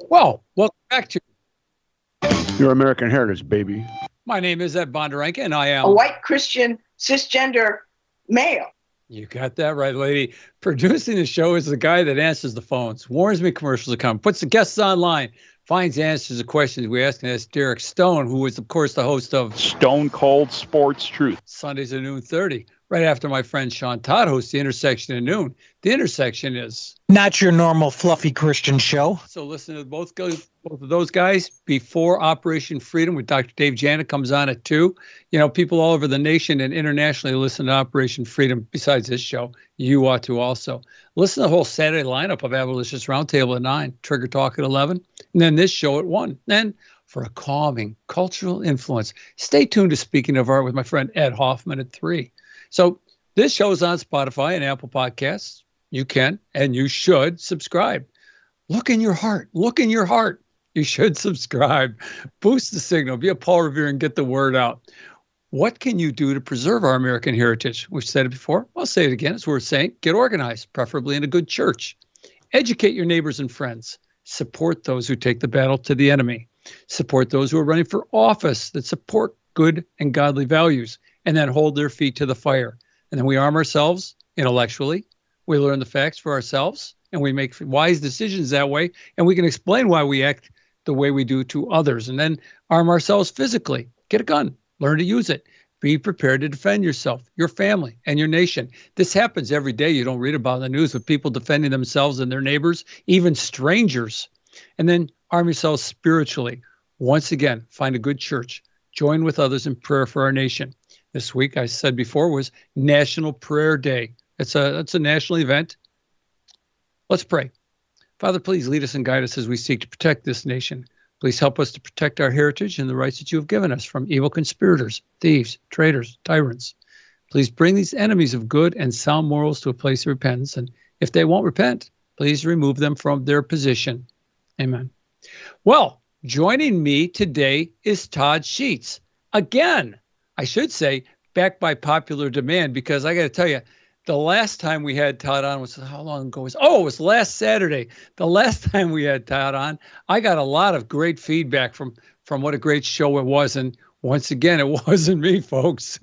Well, welcome back to Your American Heritage, baby. My name is Ed Bondarenka, and I am a white Christian cisgender male. You got that right, lady. Producing the show is the guy that answers the phones, warns me commercials are coming, puts the guests online, finds answers to questions we ask, and that's Derek Stone, who is, of course, the host of Stone Cold Sports Truth. Sundays at noon 30. Right after my friend Sean Todd hosts The Intersection at noon. The Intersection is not your normal fluffy Christian show. So listen to both of those guys before Operation Freedom with Dr. Dave Janet comes on at 2. You know, people all over the nation and internationally listen to Operation Freedom. Besides this show, you ought to also. Listen to the whole Saturday lineup of Abolitionist Roundtable at 9, Trigger Talk at 11, and then this show at 1. Then for a calming cultural influence, stay tuned to Speaking of Art with my friend Ed Hoffman at 3. So this show is on Spotify and Apple Podcasts. You can and you should subscribe. Look in your heart. Look in your heart. You should subscribe. Boost the signal. Be a Paul Revere and get the word out. What can you do to preserve our American heritage? We've said it before. I'll say it again. It's worth saying. Get organized, preferably in a good church. Educate your neighbors and friends. Support those who take the battle to the enemy. Support those who are running for office that support good and godly values and then hold their feet to the fire. And then we arm ourselves intellectually. We learn the facts for ourselves and we make wise decisions that way. And we can explain why we act the way we do to others, and then arm ourselves physically. Get a gun, learn to use it. Be prepared to defend yourself, your family, and your nation. This happens every day. You don't read about in the news with people defending themselves and their neighbors, even strangers. And then arm yourselves spiritually. Once again, find a good church. Join with others in prayer for our nation. This week, I said before, was National Prayer Day. It's a national event. Let's pray. Father, please lead us and guide us as we seek to protect this nation. Please help us to protect our heritage and the rights that you have given us from evil conspirators, thieves, traitors, tyrants. Please bring these enemies of good and sound morals to a place of repentance. And if they won't repent, please remove them from their position. Amen. Well, joining me today is Todd Sheets. Again, I should say, back by popular demand, because I got to tell you, the last time we had Todd on was, how long ago was it? Oh, it was last Saturday. The last time we had Todd on, I got a lot of great feedback from what a great show it was. And once again, it wasn't me, folks.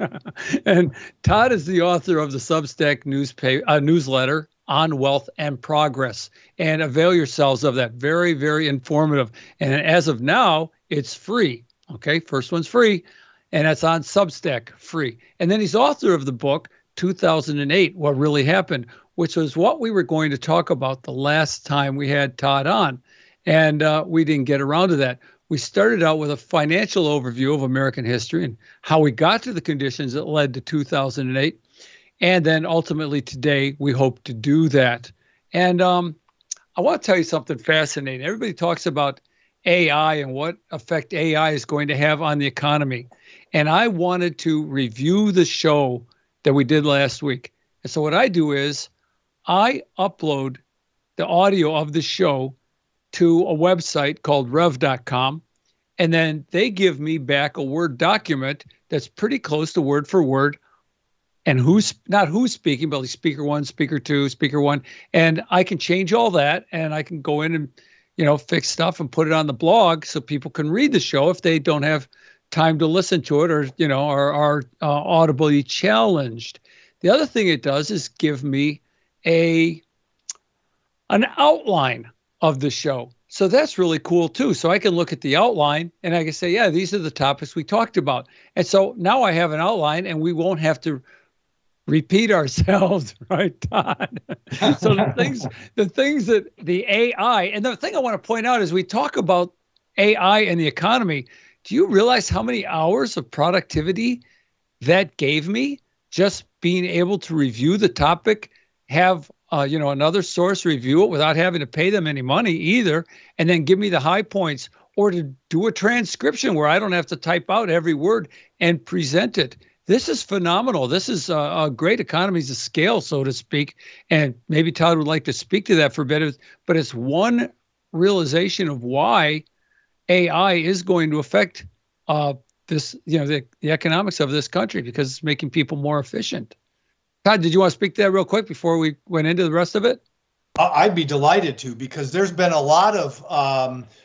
And Todd is the author of the Substack newsletter on wealth and progress. And avail yourselves of that. Very, very informative. And as of now, it's free. Okay, first one's free. And that's on Substack, free. And then he's author of the book, 2008, What Really Happened, which was what we were going to talk about the last time we had Todd on. And we didn't get around to that. We started out with a financial overview of American history and how we got to the conditions that led to 2008. And then ultimately today, we hope to do that. And I want to tell you something fascinating. Everybody talks about AI and what effect AI is going to have on the economy. And I wanted to review the show that we did last week. And so what I do is I upload the audio of the show to a website called rev.com, and then they give me back a Word document that's pretty close to word for word, and who's speaking, but like speaker 1, speaker 2, speaker 1, and I can change all that, and I can go in and fix stuff and put it on the blog so people can read the show if they don't have time to listen to it or are audibly challenged. The other thing it does is give me an outline of the show. So that's really cool too. So I can look at the outline and I can say, yeah, these are the topics we talked about. And so now I have an outline and we won't have to repeat ourselves, right, Todd? So the things that the AI, and the thing I want to point out is we talk about AI and the economy. Do you realize how many hours of productivity that gave me just being able to review the topic, have another source review it without having to pay them any money either, and then give me the high points, or to do a transcription where I don't have to type out every word and present it. This is phenomenal. This is a great economies of scale, so to speak. And maybe Todd would like to speak to that for a bit, but it's one realization of why AI is going to affect this, the economics of this country, because it's making people more efficient. Todd, did you want to speak to that real quick before we went into the rest of it? I'd be delighted to, because there's been a lot of,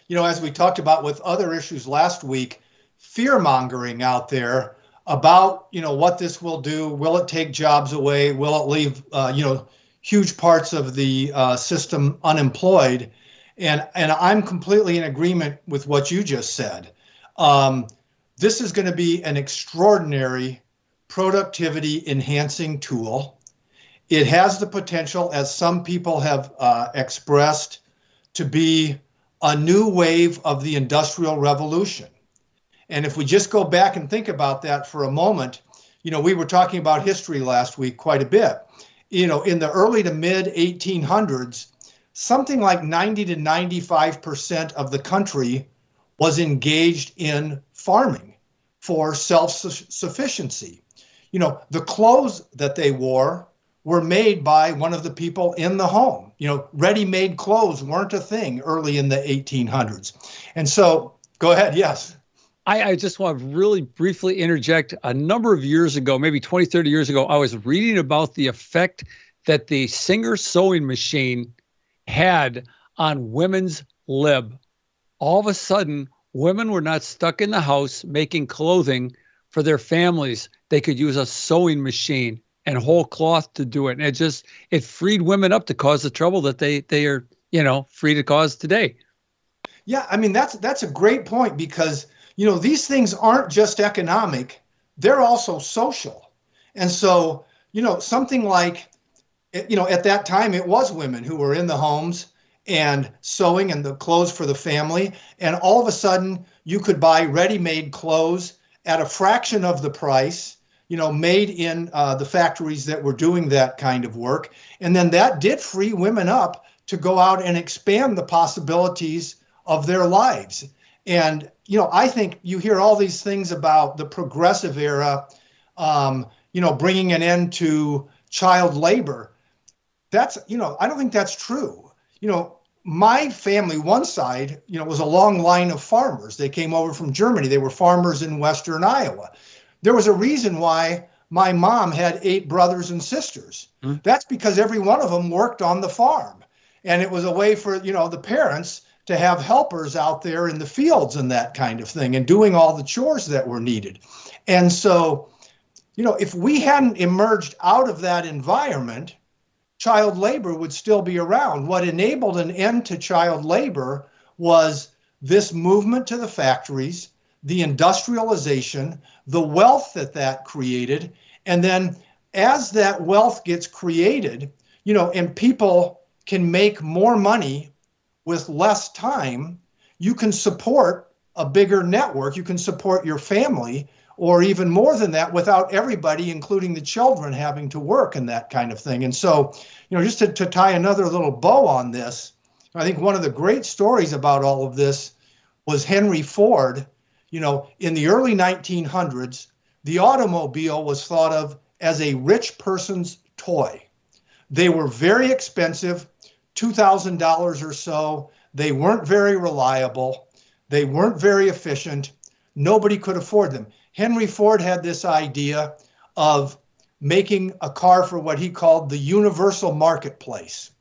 as we talked about with other issues last week, fear mongering out there about, what this will do. Will it take jobs away? Will it leave, huge parts of the system unemployed? And I'm completely in agreement with what you just said. This is going to be an extraordinary productivity enhancing tool. It has the potential, as some people have expressed, to be a new wave of the Industrial Revolution. And if we just go back and think about that for a moment, we were talking about history last week quite a bit. In the early to mid 1800s, something like 90 to 95% of the country was engaged in farming for self-sufficiency. The clothes that they wore were made by one of the people in the home. Ready-made clothes weren't a thing early in the 1800s. And so, go ahead, yes. I just want to really briefly interject. A number of years ago, maybe 20, 30 years ago, I was reading about the effect that the Singer sewing machine had on women's lib. All of a sudden, women were not stuck in the house making clothing for their families. They could use a sewing machine and whole cloth to do it. And it freed women up to cause the trouble that they are, free to cause today. Yeah, I mean, that's a great point, because, these things aren't just economic, they're also social. And so, something like, at that time, it was women who were in the homes and sewing and the clothes for the family. And all of a sudden, you could buy ready-made clothes at a fraction of the price, made in the factories that were doing that kind of work. And then that did free women up to go out and expand the possibilities of their lives. And, I think you hear all these things about the progressive era, bringing an end to child labor. I don't think that's true. My family, one side, was a long line of farmers. They came over from Germany. They were farmers in Western Iowa. There was a reason why my mom had 8 brothers and sisters. That's because every one of them worked on the farm. And it was a way for, the parents to have helpers out there in the fields and that kind of thing, and doing all the chores that were needed. And so, if we hadn't emerged out of that environment, child labor would still be around. What enabled an end to child labor was this movement to the factories, the industrialization, the wealth that created. And then as that wealth gets created, and people can make more money with less time, you can support a bigger network. You can support your family, or even more than that, without everybody, including the children, having to work and that kind of thing. And so, just to tie another little bow on this, I think one of the great stories about all of this was Henry Ford. In the early 1900s, the automobile was thought of as a rich person's toy. They were very expensive, $2,000 or so. They weren't very reliable. They weren't very efficient. Nobody could afford them. Henry Ford had this idea of making a car for what he called the universal marketplace.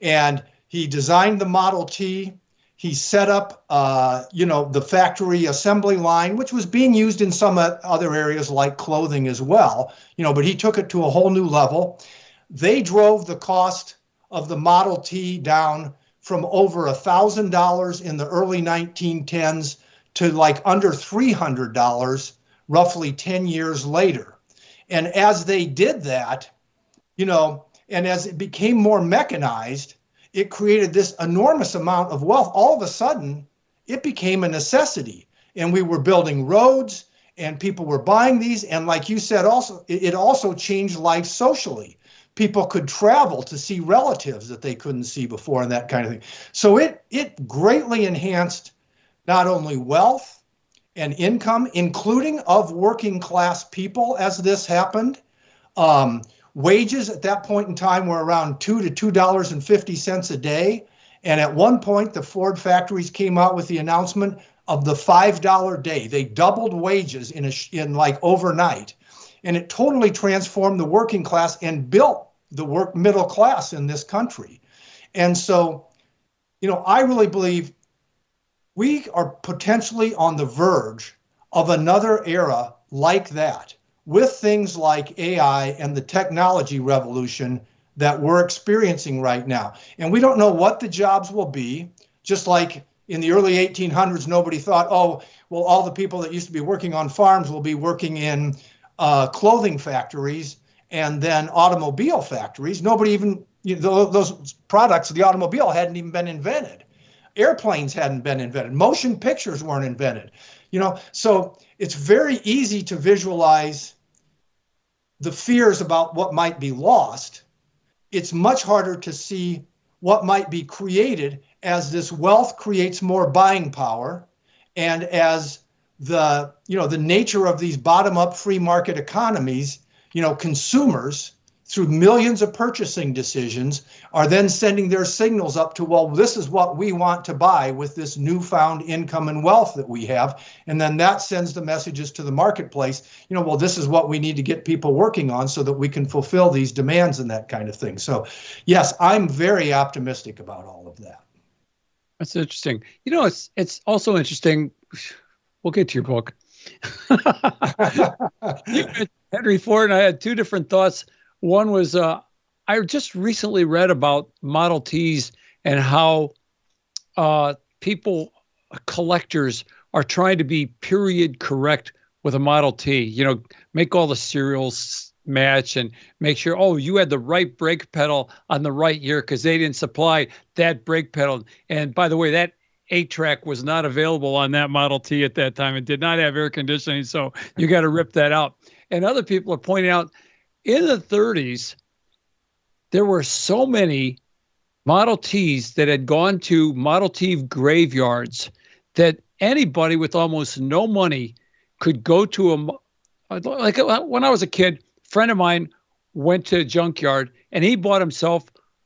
And he designed the Model T. He set up, the factory assembly line, which was being used in some other areas like clothing as well, but he took it to a whole new level. They drove the cost of the Model T down from over $1,000 in the early 1910s to like under $300 roughly 10 years later. And as they did that, and as it became more mechanized, it created this enormous amount of wealth. All of a sudden, it became a necessity. And we were building roads, and people were buying these. And like you said, also, it also changed life socially. People could travel to see relatives that they couldn't see before, and that kind of thing. So it greatly enhanced not only wealth and income, including of working class people as this happened. Wages at that point in time were around $2 to $2.50 a day. And at one point, the Ford factories came out with the announcement of the $5 day. They doubled wages in like overnight. And it totally transformed the working class and built the middle class in this country. And so, I really believe we are potentially on the verge of another era like that, with things like AI and the technology revolution that we're experiencing right now. And we don't know what the jobs will be, just like in the early 1800s, nobody thought, oh, well, all the people that used to be working on farms will be working in clothing factories and then automobile factories. Nobody even, those products, the automobile hadn't even been invented. Airplanes hadn't been invented. Motion pictures weren't invented. So it's very easy to visualize the fears about what might be lost. It's much harder to see what might be created as this wealth creates more buying power, and as the nature of these bottom-up free market economies, consumers through millions of purchasing decisions are then sending their signals up to, well, this is what we want to buy with this newfound income and wealth that we have. And then that sends the messages to the marketplace, well, this is what we need to get people working on so that we can fulfill these demands and that kind of thing. So yes, I'm very optimistic about all of that. That's interesting. It's also interesting. We'll get to your book. Henry Ford and I had two different thoughts. One was I just recently read about Model Ts and how collectors are trying to be period correct with a Model T. Make all the serials match and make sure, oh, you had the right brake pedal on the right year because they didn't supply that brake pedal. And by the way, that 8-track was not available on that Model T at that time. It did not have air conditioning, so you got to rip that out. And other people are pointing out, in the 30s, there were so many Model Ts that had gone to Model T graveyards that anybody with almost no money could go to like when I was a kid, a friend of mine went to a junkyard and he bought himself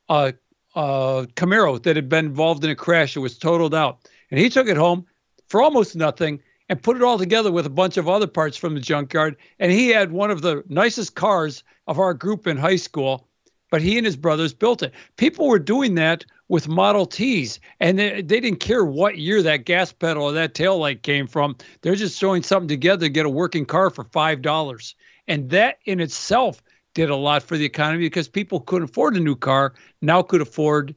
a Camaro that had been involved in a crash. It was totaled out. And he took it home for almost nothing and put it all together with a bunch of other parts from the junkyard. And he had one of the nicest cars of our group in high school, but he and his brothers built it. People were doing that with Model Ts, and they didn't care what year that gas pedal or that taillight came from. They're just throwing something together to get a working car for $5. And that in itself did a lot for the economy because people couldn't afford a new car, now could afford,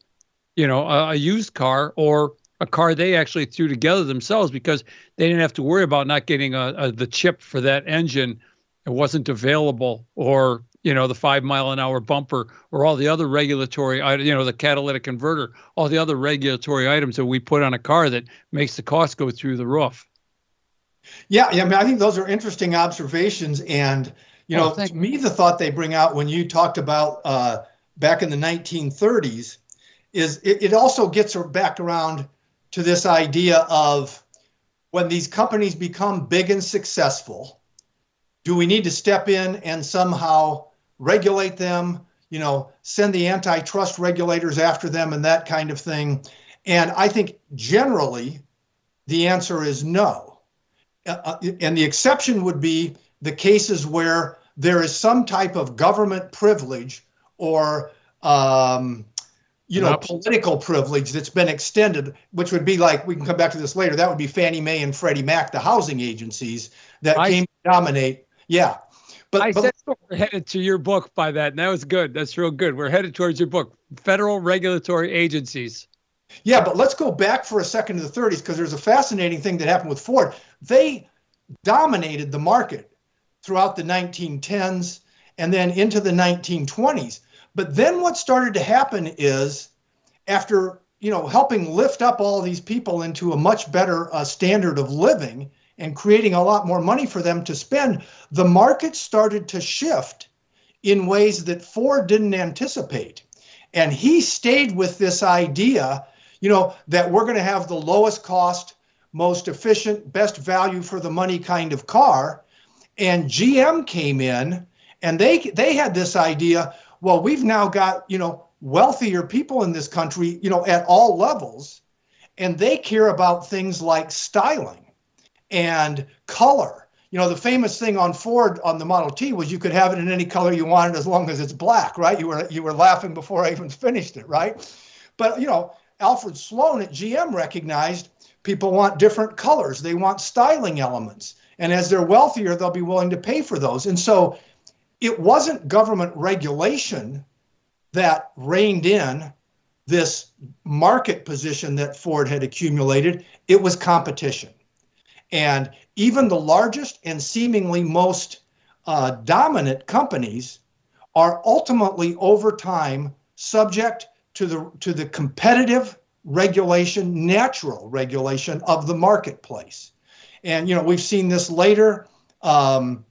a used car or a car they actually threw together themselves because they didn't have to worry about not getting the chip for that engine. It wasn't available, or, the 5-mile-an-hour bumper, or all the other regulatory, the catalytic converter, all the other regulatory items that we put on a car that makes the cost go through the roof. Yeah, I mean, I think those are interesting observations. And, to me, the thought they bring out when you talked about back in the 1930s is it also gets back around to this idea of when these companies become big and successful, do we need to step in and somehow regulate them, send the antitrust regulators after them and that kind of thing? And I think generally the answer is no. And the exception would be the cases where there is some type of government privilege or political privilege that's been extended, which would be like, we can come back to this later, that would be Fannie Mae and Freddie Mac, the housing agencies that came to dominate. Yeah. I said we're headed to your book by that, and that was good. That's real good. We're headed towards your book, Federal Regulatory Agencies. Yeah, but let's go back for a second to the 30s, because there's a fascinating thing that happened with Ford. They dominated the market throughout the 1910s and then into the 1920s. But then what started to happen is, after helping lift up all these people into a much better standard of living and creating a lot more money for them to spend, the market started to shift in ways that Ford didn't anticipate. And he stayed with this idea, that we're going to have the lowest cost, most efficient, best value for the money kind of car. And GM came in and they had this idea, well, we've now got, wealthier people in this country, at all levels, and they care about things like styling and color. The famous thing on Ford on the Model T was you could have it in any color you wanted as long as it's black, right? You were laughing before I even finished it, right? But, Alfred Sloan at GM recognized people want different colors. They want styling elements. And as they're wealthier, they'll be willing to pay for those. And so it wasn't government regulation that reined in this market position that Ford had accumulated. It was competition. And even the largest and seemingly most dominant companies are ultimately over time subject to the competitive regulation, natural regulation of the marketplace. And, we've seen this later. Walmart,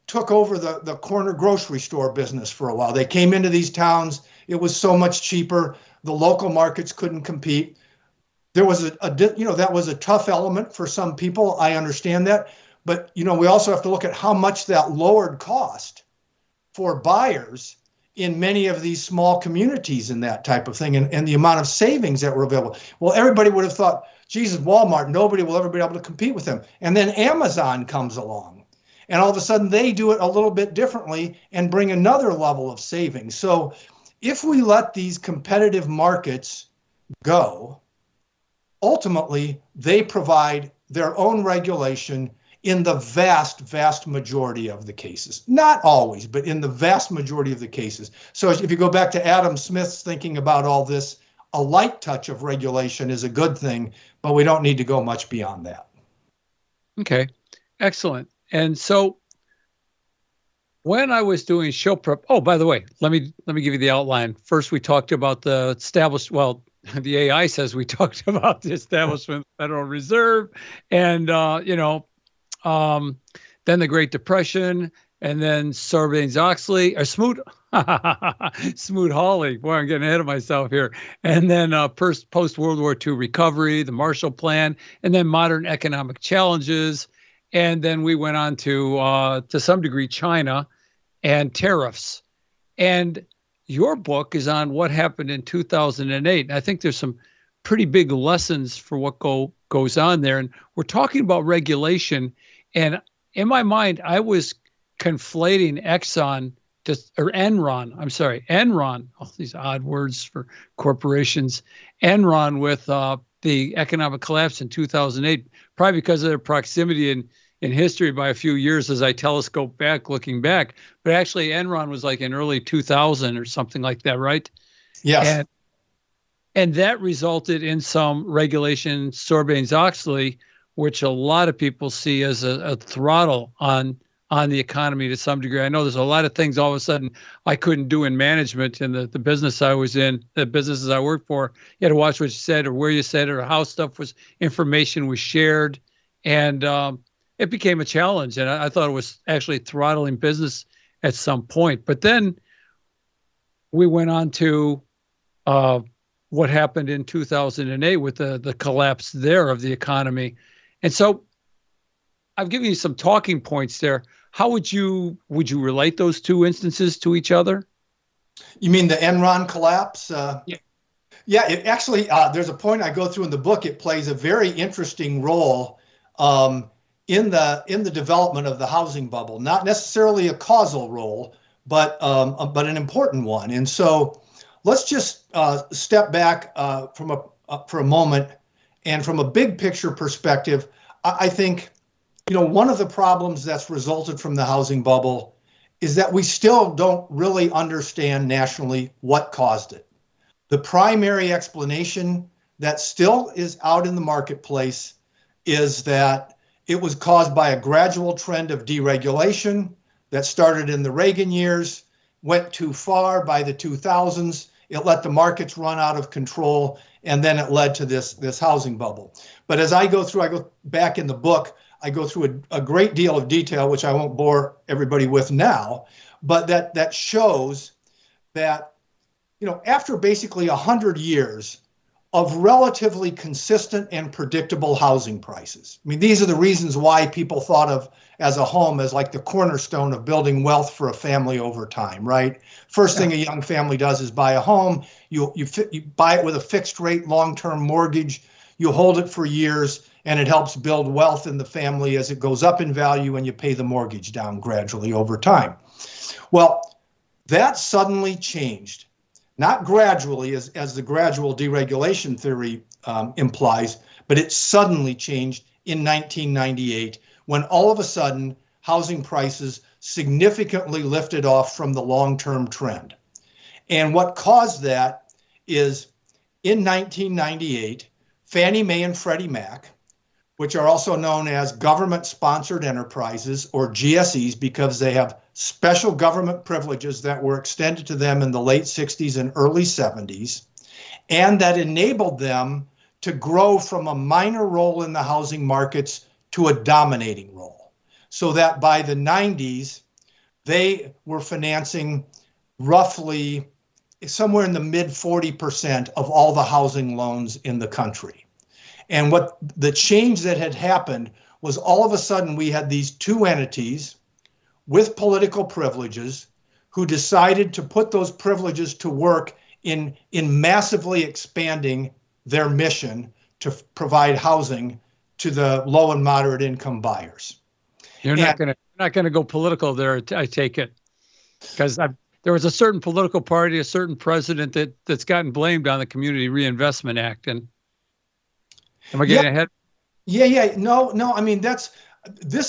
took over the corner grocery store business for a while. They came into these towns. It was so much cheaper. The local markets couldn't compete. There was that was a tough element for some people. I understand that. But, we also have to look at how much that lowered cost for buyers in many of these small communities and that type of thing, and the amount of savings that were available. Well, everybody would have thought, Jesus, Walmart, nobody will ever be able to compete with them. And then Amazon comes along, and all of a sudden they do it a little bit differently and bring another level of savings. So if we let these competitive markets go, ultimately they provide their own regulation in the vast, vast majority of the cases. Not always, but in the vast majority of the cases. So if you go back to Adam Smith's thinking about all this, a light touch of regulation is a good thing, but we don't need to go much beyond that. Okay, excellent. And so when I was doing show prep, oh, by the way, let me give you the outline. First, we talked about the the AI says we talked about the establishment of the Federal Reserve and, then the Great Depression, and then Sarbanes-Oxley, or Smoot-Hawley. Boy, I'm getting ahead of myself here. And then post-World War II recovery, the Marshall Plan, and then modern economic challenges. And then we went on to some degree, China and tariffs. And your book is on what happened in 2008. And I think there's some pretty big lessons for what goes on there. And we're talking about regulation. And in my mind, I was conflating Enron, all these odd words for corporations, Enron with the economic collapse in 2008, probably because of their proximity in history by a few years as I telescope back, looking back. But actually, Enron was like in early 2000 or something like that, right? Yes. And that resulted in some regulation, Sarbanes-Oxley, which a lot of people see as a throttle on the economy to some degree. I know there's a lot of things all of a sudden I couldn't do in management in the business I was in, the businesses I worked for. You had to watch what you said or where you said it or how information was shared. And it became a challenge. And I thought it was actually throttling business at some point. But then we went on to what happened in 2008 with the collapse there of the economy. And so I've given you some talking points there. How would you relate those two instances to each other? You mean the Enron collapse? Yeah. Yeah, it actually, there's a point I go through in the book. It plays a very interesting role in the development of the housing bubble. Not necessarily a causal role, but an important one. And so let's just step back for a moment. And from a big picture perspective, I think, one of the problems that's resulted from the housing bubble is that we still don't really understand nationally what caused it. The primary explanation that still is out in the marketplace is that it was caused by a gradual trend of deregulation that started in the Reagan years, went too far by the 2000s. It let the markets run out of control, and then it led to this housing bubble. But as I go back in the book, I go through a great deal of detail, which I won't bore everybody with now, but that shows that, after basically 100 years of relatively consistent and predictable housing prices. I mean, these are the reasons why people thought of as a home as like the cornerstone of building wealth for a family over time, right? First thing a young family does is buy a home. You buy it with a fixed rate long-term mortgage. You hold it for years, and it helps build wealth in the family as it goes up in value, and you pay the mortgage down gradually over time. Well, That suddenly changed, not gradually as the gradual deregulation theory implies, but it suddenly changed in 1998 when all of a sudden housing prices significantly lifted off from the long-term trend. And what caused that is in 1998, Fannie Mae and Freddie Mac, which are also known as government-sponsored enterprises, or GSEs, because they have special government privileges that were extended to them in the late 60s and early 70s, and that enabled them to grow from a minor role in the housing markets to a dominating role. So that by the 90s, they were financing roughly somewhere in the mid 40% of all the housing loans in the country. And what the change that had happened was all of a sudden we had these two entities with political privileges who decided to put those privileges to work in massively expanding their mission to provide housing to the low and moderate income buyers. You're not going to go political there, I take it, because there was a certain political party, a certain president that's gotten blamed on the Community Reinvestment Act. And am I getting ahead? Yeah. No. I mean, this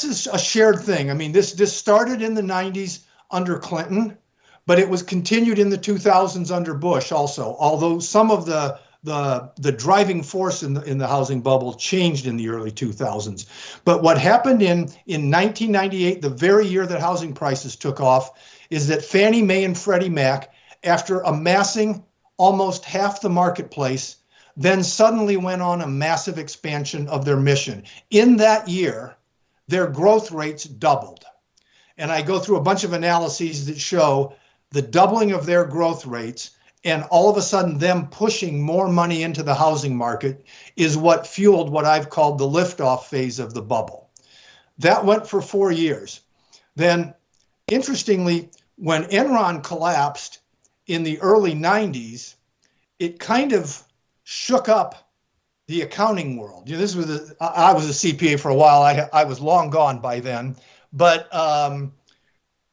is a shared thing. I mean, this started in the 90s under Clinton, but it was continued in the 2000s under Bush also. Although some of the driving force in the housing bubble changed in the early 2000s. But what happened in 1998, the very year that housing prices took off, is that Fannie Mae and Freddie Mac, after amassing almost half the marketplace, then suddenly went on a massive expansion of their mission. In that year, their growth rates doubled. And I go through a bunch of analyses that show the doubling of their growth rates and all of a sudden them pushing more money into the housing market is what fueled what I've called the liftoff phase of the bubble. That went for 4 years. Then, interestingly, when Enron collapsed in the early 90s, it kind of shook up the accounting world. You know, I was a CPA for a while. I was long gone by then, but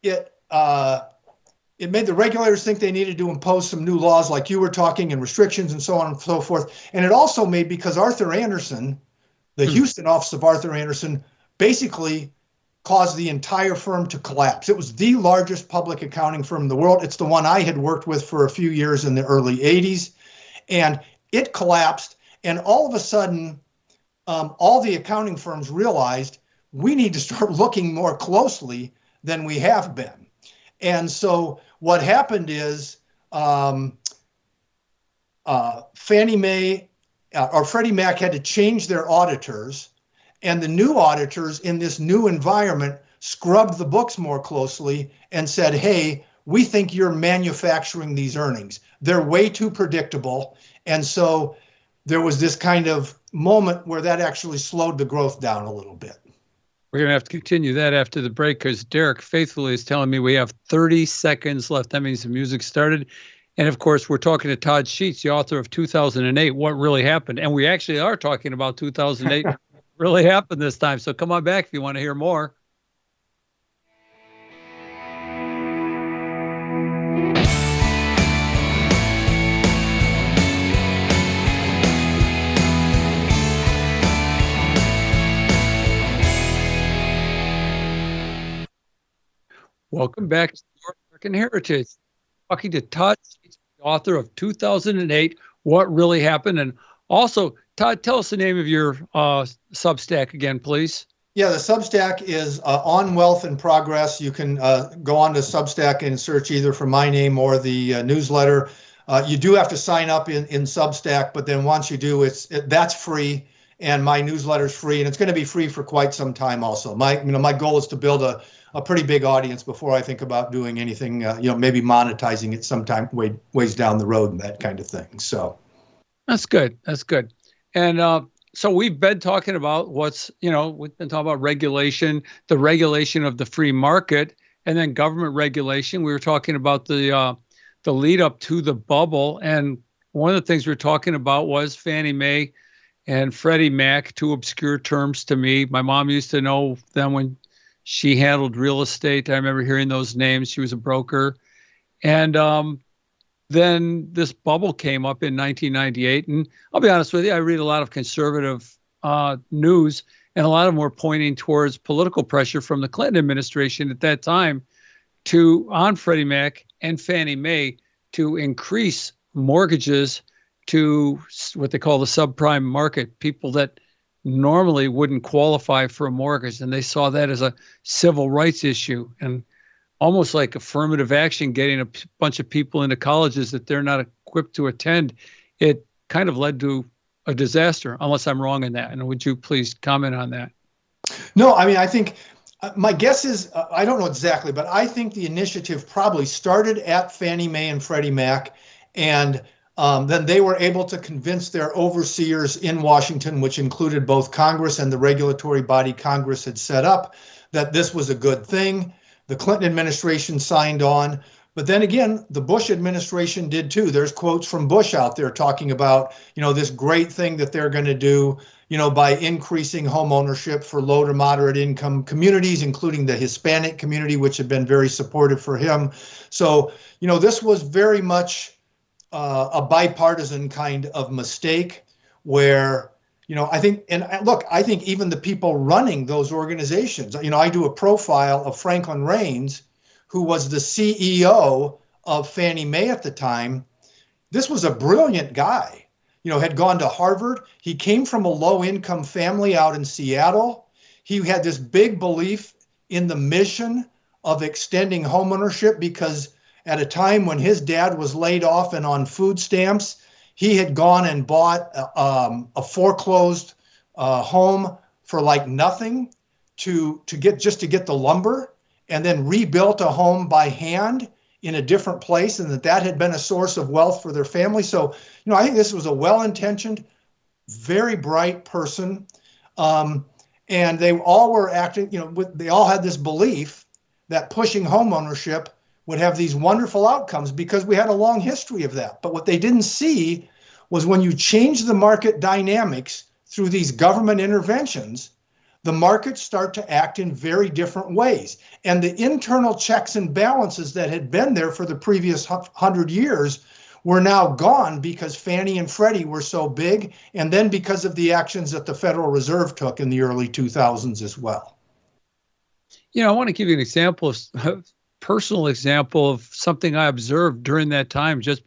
it made the regulators think they needed to impose some new laws like you were talking and restrictions and so on and so forth. And it also made, because Arthur Andersen, the Houston office of Arthur Andersen, basically caused the entire firm to collapse. It was the largest public accounting firm in the world. It's the one I had worked with for a few years in the early 80s. And it collapsed. And all of a sudden, all the accounting firms realized we need to start looking more closely than we have been. And so what happened is Fannie Mae or Freddie Mac had to change their auditors, and the new auditors in this new environment scrubbed the books more closely and said, hey, we think you're manufacturing these earnings. They're way too predictable. And so there was this kind of moment where that actually slowed the growth down a little bit. We're going to have to continue that after the break because Derek faithfully is telling me we have 30 seconds left. That means the music started. And of course, we're talking to Todd Sheets, the author of 2008, What Really Happened. And we actually are talking about 2008, really happened this time. So come on back if you want to hear more. Welcome back to American Heritage. Talking to Todd, the author of 2008, What Really Happened. And also, Todd, tell us the name of your Substack again, please. Yeah, the Substack is On Wealth in Progress. You can go on to Substack and search either for my name or the newsletter. You do have to sign up in Substack, but then once you do, that's free. And my newsletter is free, and it's going to be free for quite some time also. My goal is to build a pretty big audience before I think about doing anything, maybe monetizing it sometime ways down the road and that kind of thing. So that's good. That's good. And so we've been talking about we've been talking about regulation, the regulation of the free market, and then government regulation. We were talking about the lead up to the bubble. And one of the things we were talking about was Fannie Mae and Freddie Mac, two obscure terms to me. My mom used to know them when she handled real estate. I remember hearing those names. She was a broker. And then this bubble came up in 1998. And I'll be honest with you, I read a lot of conservative news, and a lot of them were pointing towards political pressure from the Clinton administration at that time on Freddie Mac and Fannie Mae to increase mortgages to what they call the subprime market, people that normally wouldn't qualify for a mortgage. And they saw that as a civil rights issue and almost like affirmative action, getting a bunch of people into colleges that they're not equipped to attend. It kind of led to a disaster, unless I'm wrong in that. And would you please comment on that? No, I mean, I think my guess is, I don't know exactly, but I think the initiative probably started at Fannie Mae and Freddie Mac, and then they were able to convince their overseers in Washington, which included both Congress and the regulatory body Congress had set up, that this was a good thing. The Clinton administration signed on. But then again, the Bush administration did too. There's quotes from Bush out there talking about, this great thing that they're going to do, by increasing home ownership for low to moderate income communities, including the Hispanic community, which had been very supportive for him. So, this was very much a bipartisan kind of mistake where, I think, and look, I think even the people running those organizations, I do a profile of Franklin Raines, who was the CEO of Fannie Mae at the time. This was a brilliant guy, had gone to Harvard. He came from a low-income family out in Seattle. He had this big belief in the mission of extending homeownership because at a time when his dad was laid off and on food stamps, he had gone and bought a foreclosed home for like nothing to get the lumber, and then rebuilt a home by hand in a different place, and that had been a source of wealth for their family. So, I think this was a well-intentioned, very bright person. And they all were acting, they all had this belief that pushing home ownership would have these wonderful outcomes because we had a long history of that. But what they didn't see was when you change the market dynamics through these government interventions, the markets start to act in very different ways. And the internal checks and balances that had been there for the previous 100 years were now gone because Fannie and Freddie were so big, and then because of the actions that the Federal Reserve took in the early 2000s as well. I want to give you an example, a personal example of something I observed during that time, during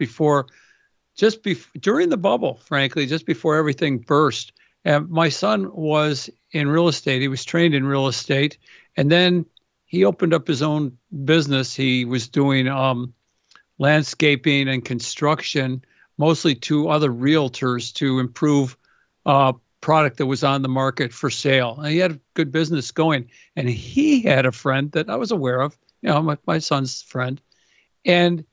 the bubble, frankly, just before everything burst. And my son was in real estate. He was trained in real estate. And then he opened up his own business. He was doing landscaping and construction, mostly to other realtors to improve product that was on the market for sale. And he had a good business going. And he had a friend that I was aware of, my son's friend. And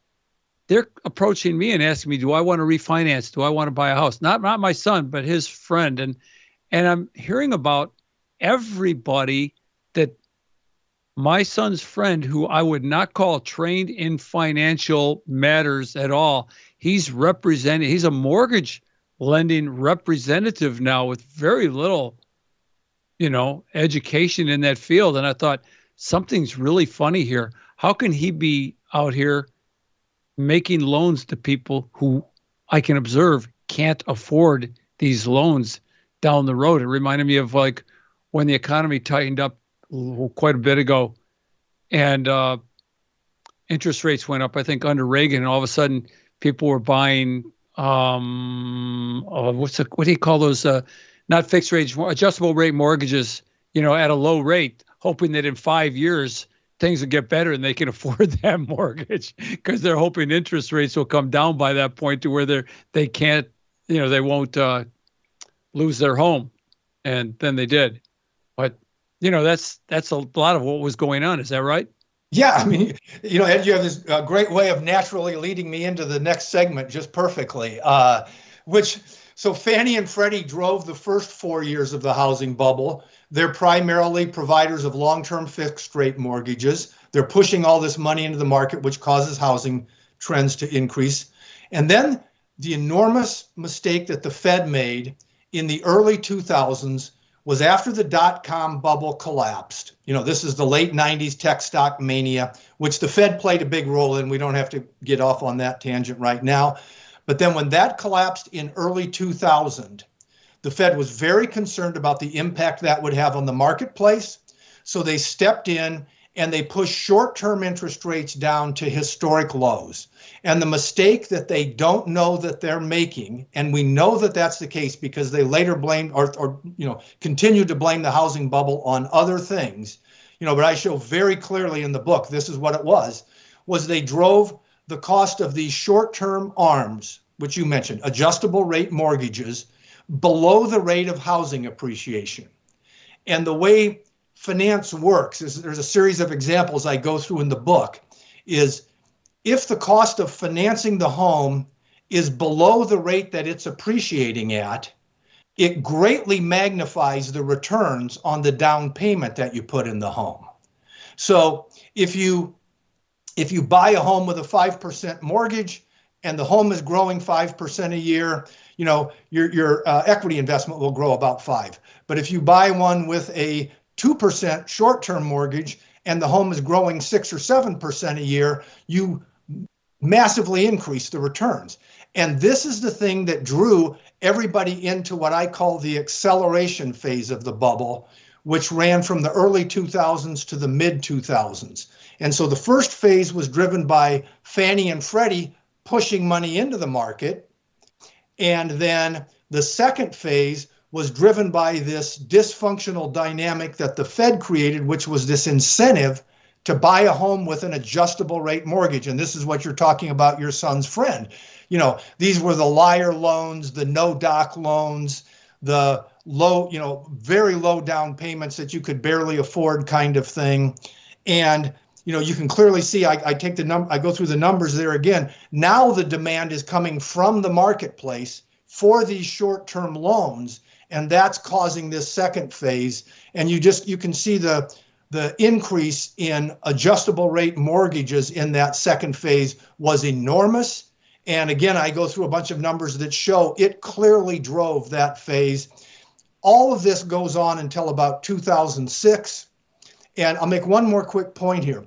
they're approaching me and asking me, do I want to refinance? Do I want to buy a house? Not my son, but his friend. And I'm hearing about everybody that my son's friend, who I would not call trained in financial matters at all, he's a mortgage lending representative now with very little, education in that field. And I thought, something's really funny here. How can he be out here making loans to people who I can observe can't afford these loans down the road? It reminded me of like when the economy tightened up quite a bit ago and interest rates went up, I think under Reagan, and all of a sudden people were buying, what do you call those? Not fixed rates, adjustable rate mortgages, at a low rate, hoping that in 5 years things will get better and they can afford that mortgage because they're hoping interest rates will come down by that point to where they can't, they won't lose their home. And then they did. But, that's a lot of what was going on. Is that right? Yeah. I mean, Ed, you have this great way of naturally leading me into the next segment just perfectly, so Fannie and Freddie drove the first 4 years of the housing bubble. They're primarily providers of long-term fixed rate mortgages. They're pushing all this money into the market, which causes housing trends to increase. And then the enormous mistake that the Fed made in the early 2000s was after the dot-com bubble collapsed. This is the late 90s tech stock mania, which the Fed played a big role in. We don't have to get off on that tangent right now. But then when that collapsed in early 2000, the Fed was very concerned about the impact that would have on the marketplace. So they stepped in and they pushed short-term interest rates down to historic lows. And the mistake that they don't know that they're making, and we know that that's the case because they later blamed or continued to blame the housing bubble on other things, but I show very clearly in the book, this is what it was they drove the cost of these short-term ARMs, which you mentioned, adjustable rate mortgages, below the rate of housing appreciation. And the way finance works is there's a series of examples I go through in the book, is if the cost of financing the home is below the rate that it's appreciating at, it greatly magnifies the returns on the down payment that you put in the home. So if you buy a home with a 5% mortgage and the home is growing 5% a year, your equity investment will grow about 5%. But if you buy one with a 2% short-term mortgage and the home is growing 6 or 7% a year, you massively increase the returns. And this is the thing that drew everybody into what I call the acceleration phase of the bubble, which ran from the early 2000s to the mid 2000s. And so the first phase was driven by Fannie and Freddie pushing money into the market. And then the second phase was driven by this dysfunctional dynamic that the Fed created, which was this incentive to buy a home with an adjustable rate mortgage. And this is what you're talking about, your son's friend. These were the liar loans, the no doc loans, the low, very low down payments that you could barely afford kind of thing. And, you can clearly see, I go through the numbers there again. Now the demand is coming from the marketplace for these short-term loans. And that's causing this second phase. And you can see the increase in adjustable rate mortgages in that second phase was enormous. And again, I go through a bunch of numbers that show it clearly drove that phase. All of this goes on until about 2006. And I'll make one more quick point here.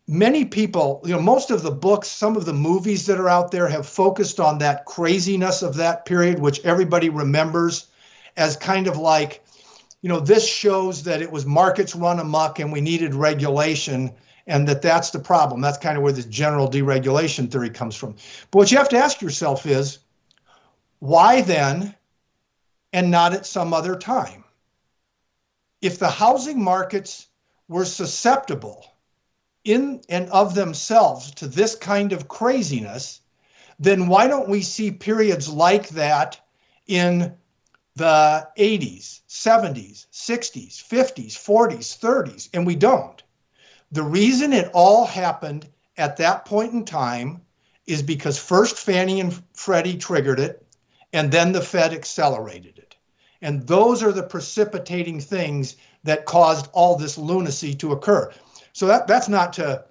Many people, most of the books, some of the movies that are out there have focused on that craziness of that period, which everybody remembers as kind of like, this shows that it was markets run amok and we needed regulation, and that's the problem. That's kind of where this general deregulation theory comes from. But what you have to ask yourself is, why then and not at some other time? If the housing markets were susceptible in and of themselves to this kind of craziness, then why don't we see periods like that in the 80s, 70s, 60s, 50s, 40s, 30s, and we don't. The reason it all happened at that point in time is because first Fannie and Freddie triggered it, and then the Fed accelerated it. And those are the precipitating things that caused all this lunacy to occur. So that's not to,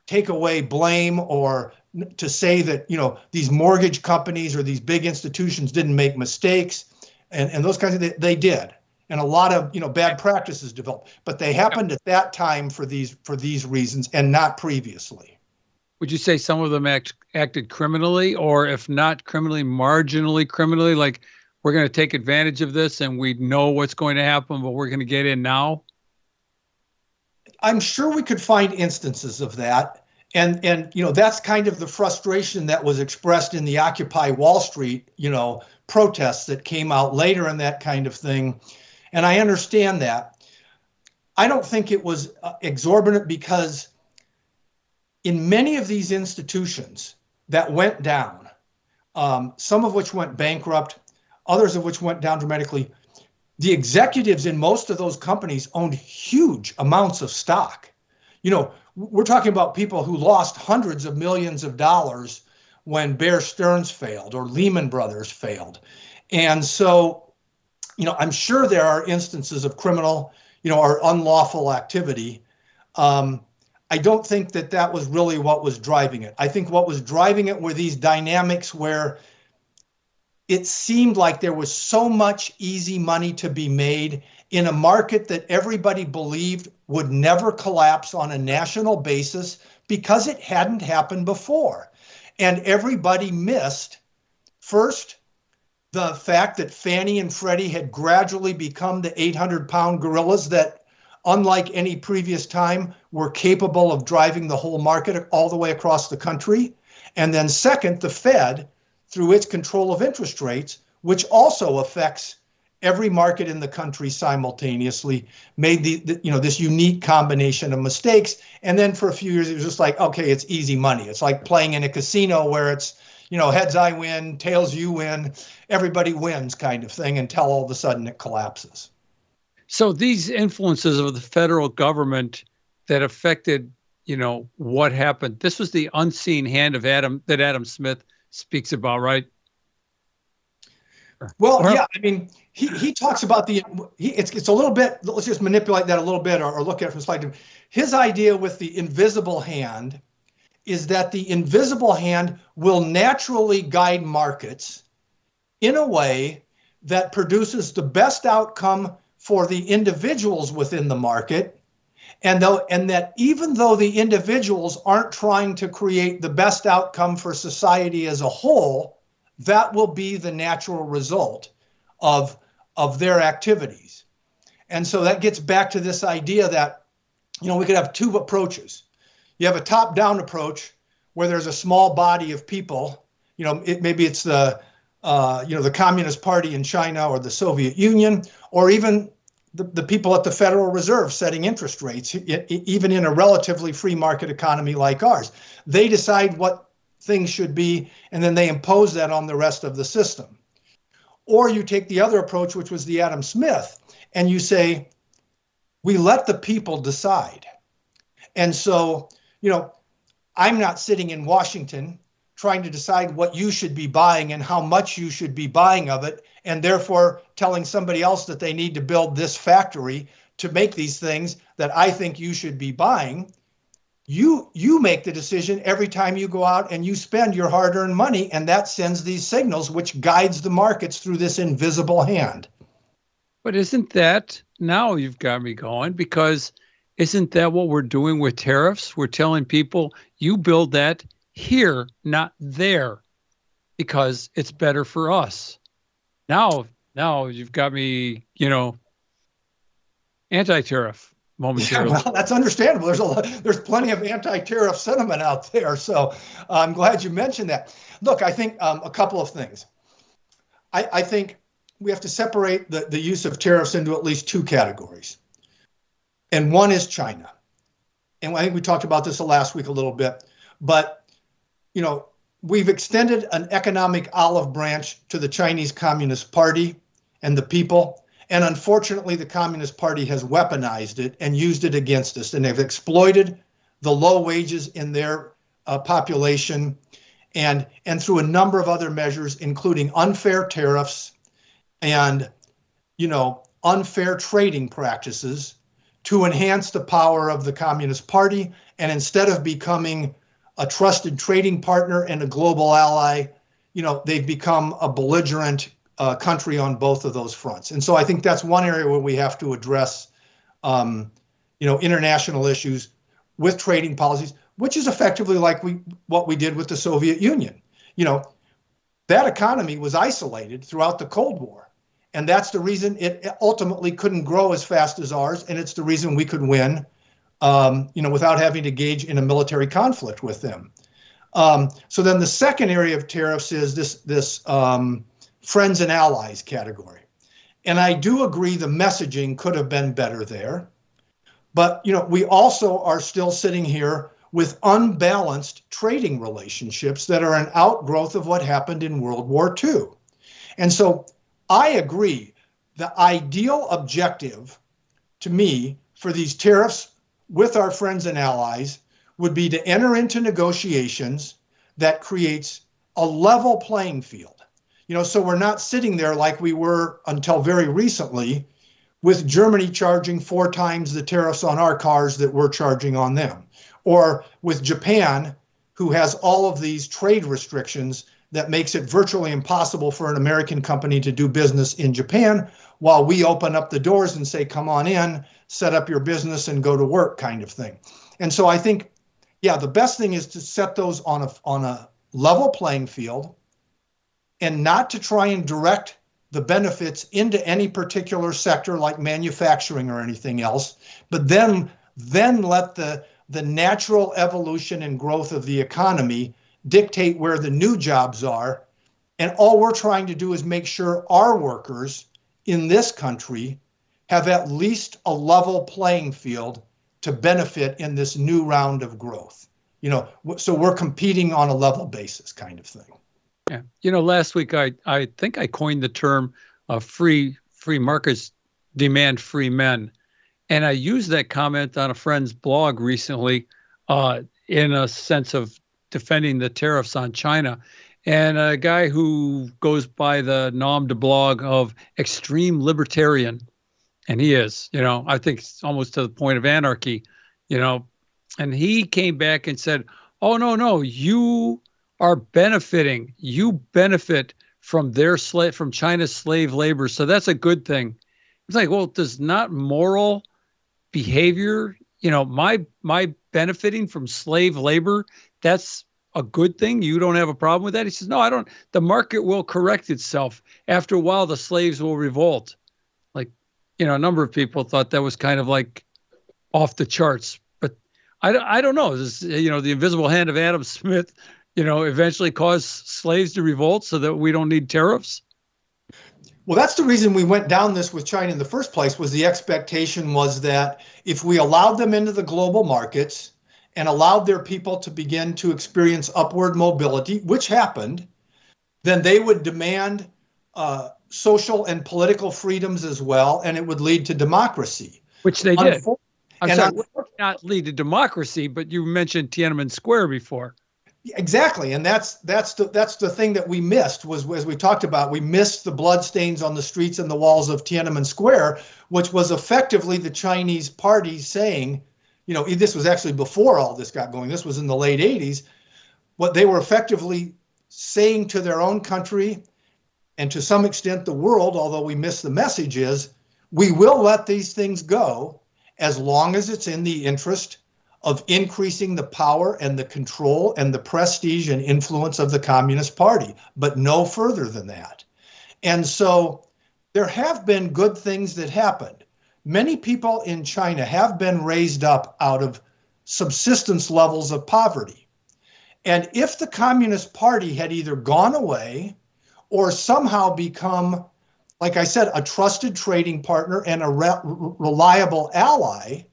take away blame or to say that, these mortgage companies or these big institutions didn't make mistakes and those kinds of things. They did. And a lot of, bad practices developed, but they happened at that time for these reasons and not previously. Would you say some of them acted criminally, or if not criminally, marginally criminally, like we're going to take advantage of this and we know what's going to happen, but we're going to get in now? I'm sure we could find instances of that. And that's kind of the frustration that was expressed in the Occupy Wall Street, protests that came out later and that kind of thing. And I understand that. I don't think it was exorbitant because in many of these institutions that went down, some of which went bankrupt, others of which went down dramatically, the executives in most of those companies owned huge amounts of stock. We're talking about people who lost hundreds of millions of dollars when Bear Stearns failed or Lehman Brothers failed. And so, I'm sure there are instances of criminal, or unlawful activity. I don't think that was really what was driving it. I think what was driving it were these dynamics where it seemed like there was so much easy money to be made in a market that everybody believed would never collapse on a national basis because it hadn't happened before. And everybody missed, first, the fact that Fannie and Freddie had gradually become the 800-pound gorillas that, unlike any previous time, were capable of driving the whole market all the way across the country. And then second, the Fed, through its control of interest rates, which also affects every market in the country simultaneously, made this unique combination of mistakes. And then for a few years, it was just like, okay, it's easy money. It's like playing in a casino where it's, heads I win, tails you win, everybody wins kind of thing, until all of a sudden it collapses. So these influences of the federal government that affected, what happened, this was the unseen hand of Adam Smith speaks about, right? Well, yeah, I mean, he talks about it's a little bit, let's just manipulate that a little bit or look at it from slightly. His idea with the invisible hand is that the invisible hand will naturally guide markets in a way that produces the best outcome for the individuals within the market. And that even though the individuals aren't trying to create the best outcome for society as a whole, that will be the natural result of their activities. And so that gets back to this idea that, we could have two approaches. You have a top-down approach where there's a small body of people, maybe it's the Communist Party in China or the Soviet Union, or even the people at the Federal Reserve setting interest rates, even in a relatively free market economy like ours. They decide what things should be, and then they impose that on the rest of the system. Or you take the other approach, which was the Adam Smith, and you say, we let the people decide. And so, I'm not sitting in Washington trying to decide what you should be buying and how much you should be buying of it, and therefore telling somebody else that they need to build this factory to make these things that I think you should be buying. You make the decision every time you go out and you spend your hard-earned money, and that sends these signals, which guides the markets through this invisible hand. But isn't that, now you've got me going, because isn't that what we're doing with tariffs? We're telling people, you build that here, not there, because it's better for us. Now you've got me, anti-tariff momentarily. Yeah, well, that's understandable. There's plenty of anti-tariff sentiment out there. So I'm glad you mentioned that. Look, I think a couple of things. I think we have to separate the use of tariffs into at least two categories. And one is China. And I think we talked about this last week a little bit. But, we've extended an economic olive branch to the Chinese Communist Party and the people. And unfortunately, the Communist Party has weaponized it and used it against us. And they've exploited the low wages in their population and through a number of other measures, including unfair tariffs and, unfair trading practices to enhance the power of the Communist Party. And instead of becoming a trusted trading partner and a global ally, they've become a belligerent country on both of those fronts. And so I think that's one area where we have to address, international issues with trading policies, which is effectively like what we did with the Soviet Union. That economy was isolated throughout the Cold War. And that's the reason it ultimately couldn't grow as fast as ours. And it's the reason we could win, without having to engage in a military conflict with them. So then the second area of tariffs is this friends and allies category. And I do agree the messaging could have been better there. But, we also are still sitting here with unbalanced trading relationships that are an outgrowth of what happened in World War II. And so I agree the ideal objective to me for these tariffs with our friends and allies would be to enter into negotiations that creates a level playing field. So we're not sitting there like we were until very recently with Germany charging 4 times the tariffs on our cars that we're charging on them, or with Japan, who has all of these trade restrictions that makes it virtually impossible for an American company to do business in Japan, while we open up the doors and say, come on in, set up your business and go to work, kind of thing. And so I think, yeah, the best thing is to set those on a level playing field, and not to try and direct the benefits into any particular sector like manufacturing or anything else, but then let the natural evolution and growth of the economy dictate where the new jobs are. And all we're trying to do is make sure our workers in this country have at least a level playing field to benefit in this new round of growth. So we're competing on a level basis, kind of thing. Yeah. Last week I think I coined the term free markets demand free men. And I used that comment on a friend's blog recently in a sense of defending the tariffs on China. And a guy who goes by the nom de blog of extreme libertarian, and he is, I think it's almost to the point of anarchy, and he came back and said, oh, no, you are benefiting. You benefit from from China's slave labor. So that's a good thing. It's like, well, does not moral behavior, my benefiting from slave labor, that's a good thing? You don't have a problem with that? He says, no, I don't. The market will correct itself. After a while, the slaves will revolt. Like, a number of people thought that was kind of like off the charts. But I don't know. This, the invisible hand of Adam Smith, eventually caused slaves to revolt so that we don't need tariffs. Well, that's the reason we went down this with China in the first place. Was the expectation was that if we allowed them into the global markets and allowed their people to begin to experience upward mobility, which happened, then they would demand social and political freedoms as well, and it would lead to democracy. Which they did. I'm sorry, not lead to democracy, but you mentioned Tiananmen Square before. Exactly, and that's the thing that we missed was, as we talked about, we missed the bloodstains on the streets and the walls of Tiananmen Square, which was effectively the Chinese party saying, this was actually before all this got going. This was in the late 80s. What they were effectively saying to their own country and to some extent the world, although we missed the message, is we will let these things go as long as it's in the interest of increasing the power and the control and the prestige and influence of the Communist Party, but no further than that. And so there have been good things that happened. Many people in China have been raised up out of subsistence levels of poverty. And if the Communist Party had either gone away or somehow become, like I said, a trusted trading partner and a reliable ally,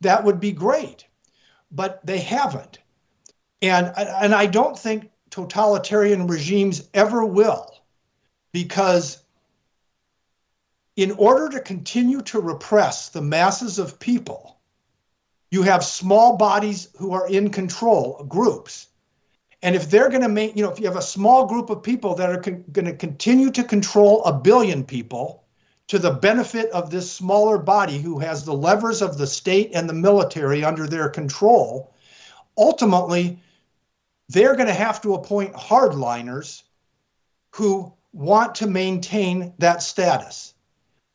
that would be great. But they haven't. And I don't think totalitarian regimes ever will, because in order to continue to repress the masses of people, you have small bodies who are in control, groups. And if they're going to make, if you have a small group of people that are going to continue to control 1 billion people to the benefit of this smaller body who has the levers of the state and the military under their control, ultimately, they're going to have to appoint hardliners who want to maintain that status,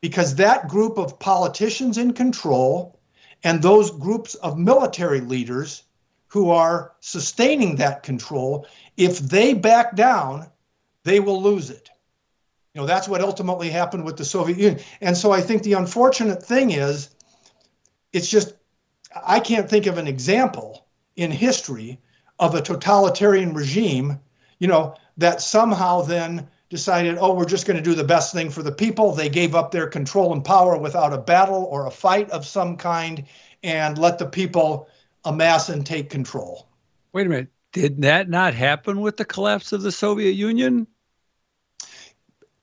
because that group of politicians in control and those groups of military leaders who are sustaining that control, if they back down, they will lose it. That's what ultimately happened with the Soviet Union. And so I think the unfortunate thing is, it's just, I can't think of an example in history of a totalitarian regime, that somehow then decided, oh, we're just going to do the best thing for the people. They gave up their control and power without a battle or a fight of some kind and let the people amass and take control. Wait a minute. Did that not happen with the collapse of the Soviet Union?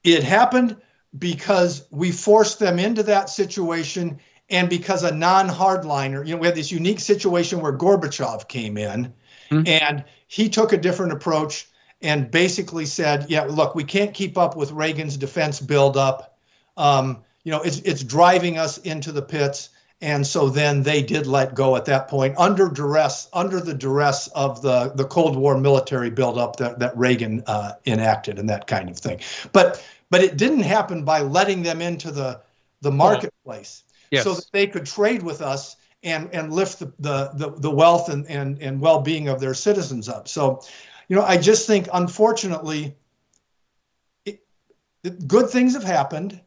It happened because we forced them into that situation, and because a non-hardliner, we had this unique situation where Gorbachev came in, and he took a different approach and basically said, yeah, look, we can't keep up with Reagan's defense buildup. It's driving us into the pits. And so then they did let go at that point under the duress of the Cold War military buildup that Reagan enacted and that kind of thing. But it didn't happen by letting them into the marketplace, yes, so that they could trade with us and lift the wealth and well-being of their citizens up. So, I just think, unfortunately, good things have happened.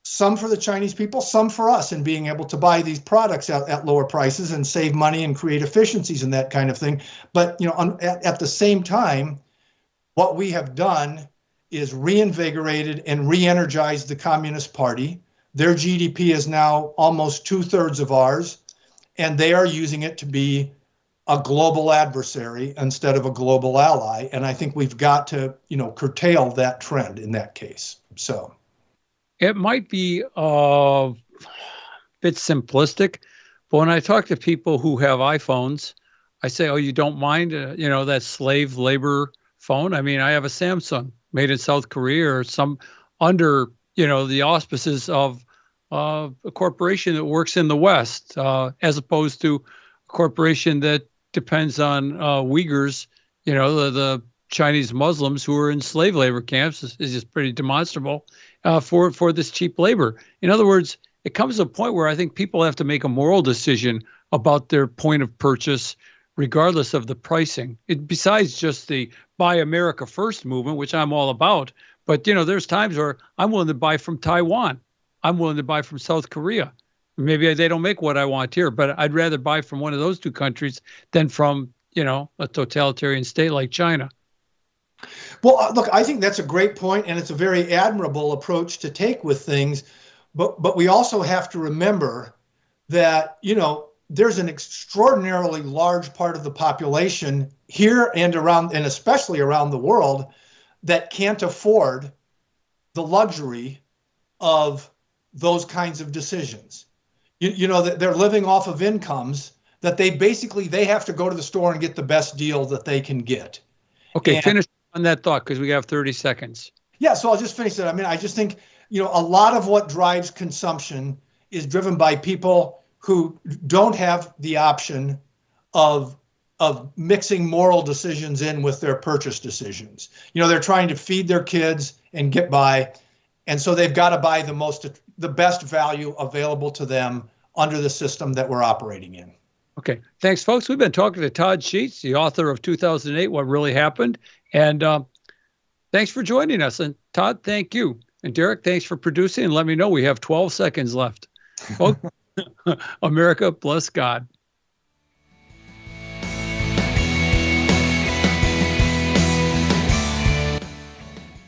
Some for the Chinese people, some for us, in being able to buy these products at lower prices and save money and create efficiencies and that kind of thing. But at the same time, what we have done is reinvigorated and re-energized the Communist Party. Their GDP is now almost 2/3 of ours, and they are using it to be a global adversary instead of a global ally. And I think we've got to, curtail that trend in that case. So. It might be a bit simplistic, but when I talk to people who have iPhones, I say, "Oh, you don't mind, that slave labor phone?" I mean, I have a Samsung made in South Korea or some under, the auspices of a corporation that works in the West, as opposed to a corporation that depends on Uyghurs, the Chinese Muslims who are in slave labor camps is just pretty demonstrable for this cheap labor. In other words, it comes to a point where I think people have to make a moral decision about their point of purchase, regardless of the pricing. Besides just the Buy America First movement, which I'm all about, but there's times where I'm willing to buy from Taiwan. I'm willing to buy from South Korea. Maybe they don't make what I want here, but I'd rather buy from one of those two countries than from, a totalitarian state like China. Well, look, I think that's a great point, and it's a very admirable approach to take with things. But we also have to remember that, there's an extraordinarily large part of the population here and around, and especially around the world, that can't afford the luxury of those kinds of decisions. That they're living off of incomes that they have to go to the store and get the best deal that they can get. Okay, finish on that thought, because we have 30 seconds. Yeah, so I'll just finish that. I mean, I just think, a lot of what drives consumption is driven by people who don't have the option of mixing moral decisions in with their purchase decisions. They're trying to feed their kids and get by, and so they've got to buy the best value available to them under the system that we're operating in. Okay. Thanks, folks. We've been talking to Todd Sheets, the author of 2008, What Really Happened. And thanks for joining us. And Todd, thank you. And Derek, thanks for producing. And let me know we have 12 seconds left. Folks, America, bless God.